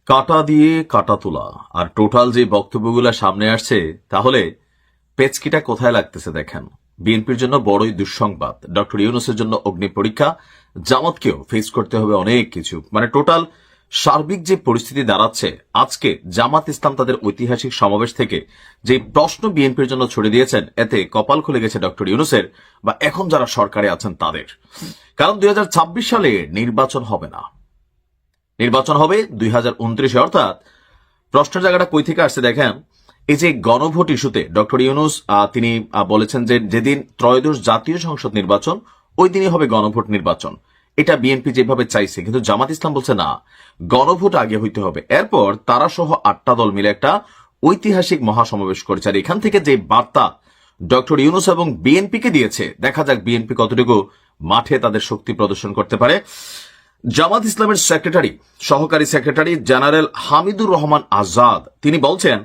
কাটা দিয়ে কাটা তোলা আর টোটাল যে বক্তব্যগুলো সামনে আসছে, তাহলে পেচকিটা কোথায় লাগতেছে দেখেন। বিএনপির জন্য বড়ই দুঃসংবাদ, ডক্টর ইউনূসের জন্য অগ্নি পরীক্ষা, জামাতকেও ফেস করতে হবে অনেক কিছু। মানে টোটাল সার্বিক যে পরিস্থিতি দাঁড়াচ্ছে, আজকে জামাত ইসলাম তাদের ঐতিহাসিক সমাবেশ থেকে যে প্রশ্ন বিএনপির জন্য ছড়ে দিয়েছেন, এতে কপাল খুলে গেছে ডক্টর ইউনূসের বা এখন যারা সরকারে আছেন তাদের। কারণ 2026 সালে নির্বাচন হবে না, নির্বাচন হবে 2029-এ। অর্থাৎ প্রশ্নের জায়গাটা কই থেকে আসছে দেখেন। এই যে গণভোট ইস্যুতে ডক্টর ইউনূস তিনি বলেছেন যে যেদিন ত্রয়োদশ জাতীয় সংসদ নির্বাচন, ওই দিনই হবে গণভোট নির্বাচন। এটা বিএনপি যেভাবে চাইছে, কিন্তু জামাত ইসলাম বলছে না, গণভোট আগে হইতে হবে। এরপর তারা সহ 8টা দল মিলে একটা ঐতিহাসিক মহাসমাবেশ করেছে। আর এখান থেকে যে বার্তা ডক্টর ইউনূস এবং বিএনপিকে দিয়েছে, দেখা যাক বিএনপি কতটুকু মাঠে তাদের শক্তি প্রদর্শন করতে পারে। জামাত ইসলামের সহকারী সেক্রেটারি জেনারেল হামিদুর রহমান আজাদ তিনি বলছেন,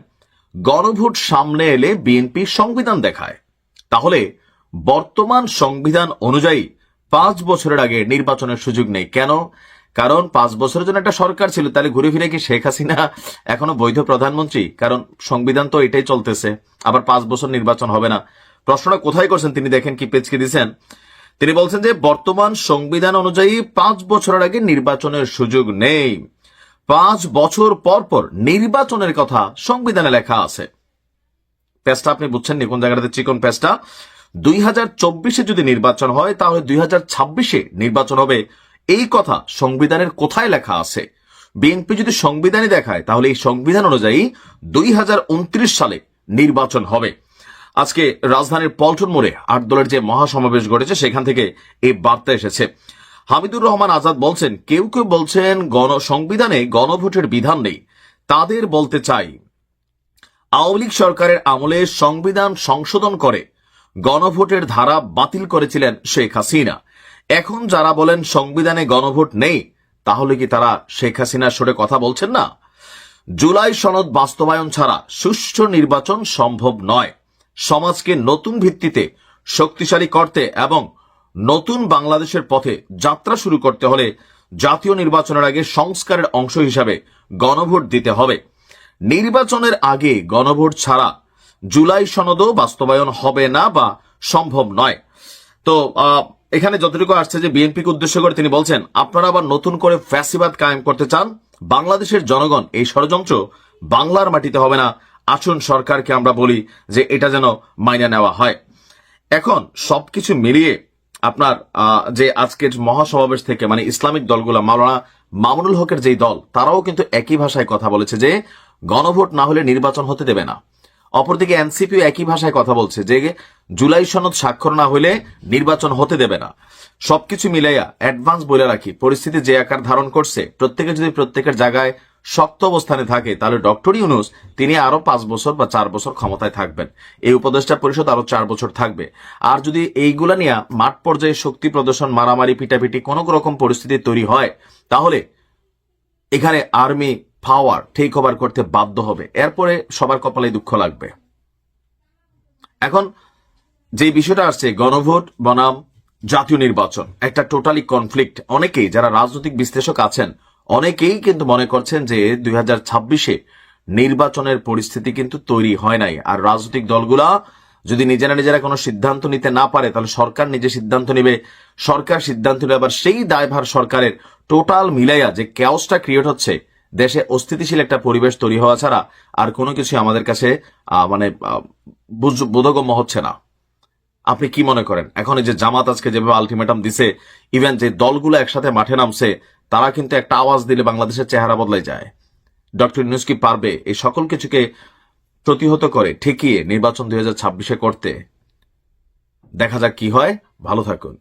গণভোট সামনে এলে বিএনপি সংবিধান দেখায়, তাহলে বর্তমান সংবিধান অনুযায়ী 5 বছরের আগে নির্বাচনের সুযোগ নেই। কেন? কারণ 5 বছরের জন্য একটা সরকার ছিল, তাহলে ঘুরে ফিরে কি শেখ হাসিনা এখনো বৈধ প্রধানমন্ত্রী? কারণ সংবিধান তো এটাই চলতেছে, আবার 5 বছর নির্বাচন হবে না। প্রশ্নটা কোথায় করছেন তিনি দেখেন, কি পেজকে দিচ্ছেন। তিনি বলছেন যে বর্তমান সংবিধান অনুযায়ী 5 বছরের আগে নির্বাচনের সুযোগ নেই, 5 বছর পর পর নির্বাচনের কথা সংবিধানে লেখা আছে। পেজটা আপনি বুঝছেন নি কোন জায়গাটাতে চিকন পেজটা। 2024-এ যদি নির্বাচন হয়, তাহলে 2026-এ নির্বাচন হবে, এই কথা সংবিধানের কোথায় লেখা আছে? বিএনপি যদি সংবিধানই দেখায়, তাহলে এই সংবিধান অনুযায়ী 2029 সালে নির্বাচন হবে। আজকে রাজধানীর পল্টন মোড়ে 8 দলের যে মহাসমাবেশ ঘটেছে, সেখান থেকে এই বার্তা এসেছে। হামিদুর রহমান আজাদ বলছেন, কেউ কেউ বলছেন সংবিধানে গণভোটের বিধান নেই। তাদের বলতে চাই, আওয়ামী লীগ সরকারের আমলে সংবিধান সংশোধন করে গণভোটের ধারা বাতিল করেছিলেন শেখ হাসিনা। এখন যারা বলেন সংবিধানে গণভোট নেই, তাহলে কি তারা শেখ হাসিনার সরে কথা বলছেন না? জুলাই সনদ বাস্তবায়ন ছাড়া সুষ্ঠু নির্বাচন সম্ভব নয়। সমাজকে নতুন ভিত্তিতে শক্তিশালী করতে এবং নতুন বাংলাদেশের পথে যাত্রা শুরু করতে হলে জাতীয় নির্বাচনের আগে সংস্কারের অংশ হিসাবে গণভোট দিতে হবে। নির্বাচনের আগে গণভোট ছাড়া জুলাই সনদও বাস্তবায়ন হবে না বা সম্ভব নয়। তো এখানে যতটুকু আসছে যে বিএনপিকে উদ্দেশ্য করে তিনি বলছেন, আপনারা আবার নতুন করে ফ্যাসিবাদ কায়েম করতে চান। বাংলাদেশের জনগণ এই ষড়যন্ত্র বাংলার মাটিতে হবে না। আসুন সরকারকে আমরা বলি যে এটা যেন মাইনে নেওয়া হয়। এখন সবকিছু মিলিয়ে আপনার যে আজকের মহাসমাবেশ থেকে মানে ইসলামিক দলগুলো, মাওলানা মামুনুল হকের যেই দল, তারাও কিন্তু একই ভাষায় কথা বলেছে যে গণভোট না হলে নির্বাচন হতে দেবে না। অপরদিকে এনসিপিও একই ভাষায় কথা বলছে যে জুলাই সনদ স্বাক্ষর না হলে নির্বাচন হতে দেবে না। সবকিছু মিলাইয়া অ্যাডভান্স বলে রাখি, পরিস্থিতি যে আকার ধারণ করছে, প্রত্যেকে যদি প্রত্যেকের জায়গায় শক্ত অবস্থানে থাকে, তাহলে ডক্টর ইউনূস তিনি আরো 5 বছর বা 4 বছর ক্ষমতায় থাকবেন। এই উপদেষ্টা পরিষদ আরো 4 বছর থাকবে। আর যদি এইগুলা নিয়ে মাঠ পর্যায়ে শক্তি প্রদর্শন, মারামারি, পিটাপিটি কোন রকম পরিস্থিতি তৈরি হয়, তাহলে এখানে আর্মি পাওয়ার টেক ওভার করতে বাধ্য হবে। এরপরে সবার কপালে দুঃখ লাগবে। এখন যে বিষয়টা আসছে, গণভোট বনাম জাতীয় নির্বাচন, একটা টোটালি কনফ্লিক্ট। অনেকেই যারা রাজনৈতিক বিশ্লেষক আছেন, অনেকেই কিন্তু মনে করছেন যে 2026-এ নির্বাচনের পরিস্থিতি কিন্তু তৈরি হয় নাই। আর রাজনৈতিক দলগুলা যদি নিজেরা কোনো সিদ্ধান্ত নিতে না পারে, তাহলে সরকার নিজে সিদ্ধান্ত নিবে। সরকার সিদ্ধান্ত নিলে আবার সেই দায়ভার সরকারের। টোটাল মিলাইয়া যে ক্যাওসটা ক্রিয়েট হচ্ছে, দেশে অস্থিতিশীল একটা পরিবেশ তৈরি হওয়া ছাড়া আর কোনো কিছু আমাদের কাছে মানে বোধগম্য হচ্ছে না। আপনি কি মনে করেন? এখন এই যে জামাত আজকে যেভাবে আলটিমেটাম দিছে, ইভেন যে দলগুলো একসাথে মাঠে নামছে, তারা কিন্তু একটা আওয়াজ দিলে বাংলাদেশের চেহারা বদলাই যায়। ডক্টর ইউনূস কি পারবে এই সকল কিছুকে প্রতিহত করে ঠেকিয়ে নির্বাচন 2026-এ করতে? দেখা যাক কি হয়। ভালো থাকুন।